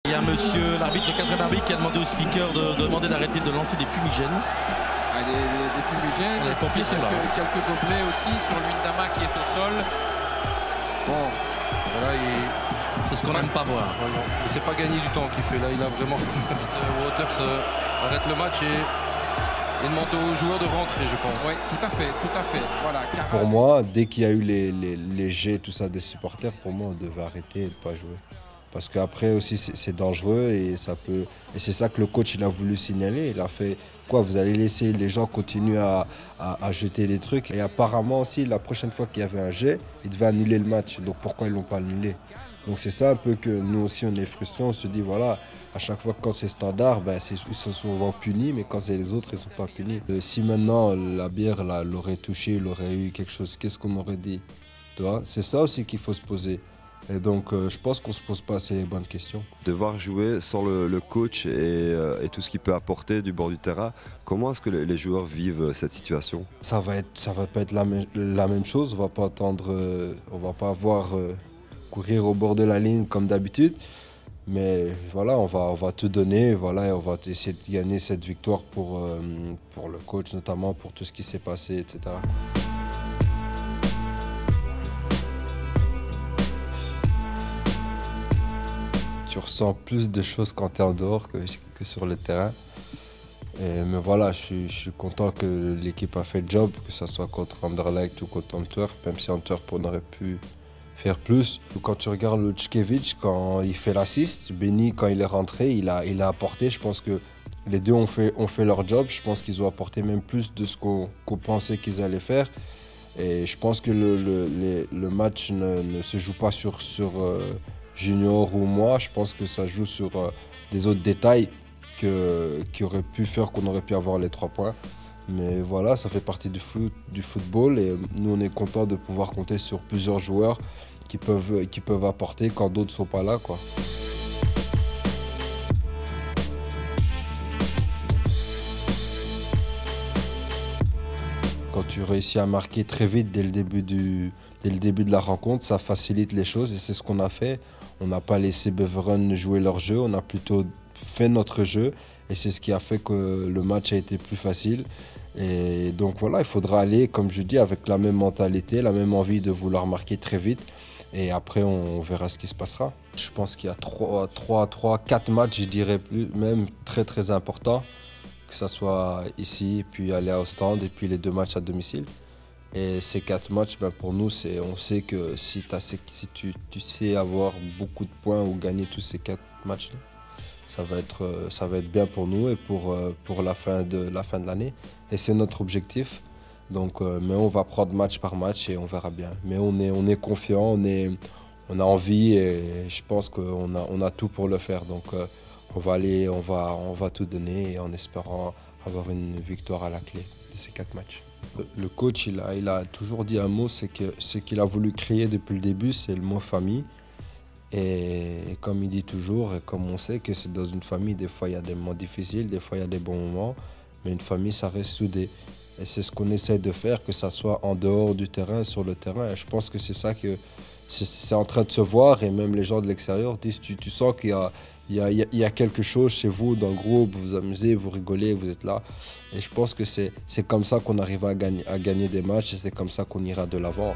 Il y a monsieur l'arbitre, le quatrième arbitre, qui a demandé au speaker de demander d'arrêter de lancer des fumigènes. Ah, des fumigènes, les pompiers sont là. Quelques gobelets aussi sur l'Undama qui est au sol. Bon, voilà, c'est ce qu'on n'aime pas voir. C'est pas gagner du temps qu'il fait là, il a vraiment... Waters arrête le match et il demande aux joueurs de rentrer, je pense. Oui, tout à fait, tout à fait. Voilà, pour moi, dès qu'il y a eu les jets, tout ça des supporters, pour moi, on devait arrêter et ne pas jouer. Parce qu'après aussi, c'est dangereux et ça peut... Et c'est ça que le coach il a voulu signaler. Il a fait quoi? Vous allez laisser les gens continuer à jeter des trucs. Et apparemment aussi, la prochaine fois qu'il y avait un jet, ils devaient annuler le match. Donc pourquoi ils ne l'ont pas annulé? Donc c'est ça un peu que nous aussi on est frustrés. On se dit voilà, à chaque fois quand c'est standard, ben, ils sont souvent punis, mais quand c'est les autres, ils ne sont pas punis. Si maintenant la bière l'aurait touché, il aurait eu quelque chose, qu'est-ce qu'on aurait dit? C'est ça aussi qu'il faut se poser. Et donc, je pense qu'on ne se pose pas assez les bonnes questions. Devoir jouer sans le coach et tout ce qu'il peut apporter du bord du terrain, comment est-ce que les joueurs vivent cette situation? Ça va pas être la même chose. On va pas attendre, on va pas avoir courir au bord de la ligne comme d'habitude. Mais voilà, on va tout donner. Voilà, et on va essayer de gagner cette victoire pour le coach, notamment pour tout ce qui s'est passé, etc. Tu ressens plus de choses quand tu es en dehors que sur le terrain. Mais voilà, je suis content que l'équipe a fait le job, que ce soit contre Anderlecht ou contre Antwerp, même si Antwerp on aurait pu faire plus. Quand tu regardes Luchkiewicz, quand il fait l'assist, Benny, quand il est rentré, il a apporté. Je pense que les deux ont fait leur job. Je pense qu'ils ont apporté même plus de ce qu'on pensait qu'ils allaient faire. Et je pense que le match ne se joue pas sur Junior ou moi, je pense que ça joue sur des autres détails qui auraient pu faire qu'on aurait pu avoir les 3 points. Mais voilà, ça fait partie du football et nous on est content de pouvoir compter sur plusieurs joueurs qui peuvent apporter quand d'autres ne sont pas là, quoi. Quand tu réussis à marquer très vite dès le début de la rencontre, ça facilite les choses et c'est ce qu'on a fait. On n'a pas laissé Beveren jouer leur jeu, on a plutôt fait notre jeu et c'est ce qui a fait que le match a été plus facile. Et donc voilà, il faudra aller, comme je dis, avec la même mentalité, la même envie de vouloir marquer très vite et après on verra ce qui se passera. Je pense qu'il y a 4 matchs, je dirais plus, même très très importants, que ce soit ici, puis aller à Ostende et puis les 2 matchs à domicile. Et ces 4 matchs, ben pour nous, on sait que si tu sais avoir beaucoup de points ou gagner tous ces 4 matchs, ça va être bien pour nous et pour la fin de l'année. Et c'est notre objectif. Donc, mais on va prendre match par match et on verra bien. Mais on est confiant, on a envie et je pense qu'on a tout pour le faire. Donc on va tout donner en espérant avoir une victoire à la clé de ces 4 matchs. Le coach, il a toujours dit un mot, c'est que ce qu'il a voulu créer depuis le début, c'est le mot famille. Et comme il dit toujours, et comme on sait que c'est dans une famille, des fois il y a des moments difficiles, des fois il y a des bons moments, mais une famille, ça reste soudé. Et c'est ce qu'on essaie de faire, que ça soit en dehors du terrain, sur le terrain. Et je pense que c'est ça que c'est en train de se voir, et même les gens de l'extérieur disent, tu sens qu'il y a quelque chose chez vous, dans le groupe, vous vous amusez, vous rigolez, vous êtes là. Et je pense que c'est comme ça qu'on arrive à gagner des matchs et c'est comme ça qu'on ira de l'avant.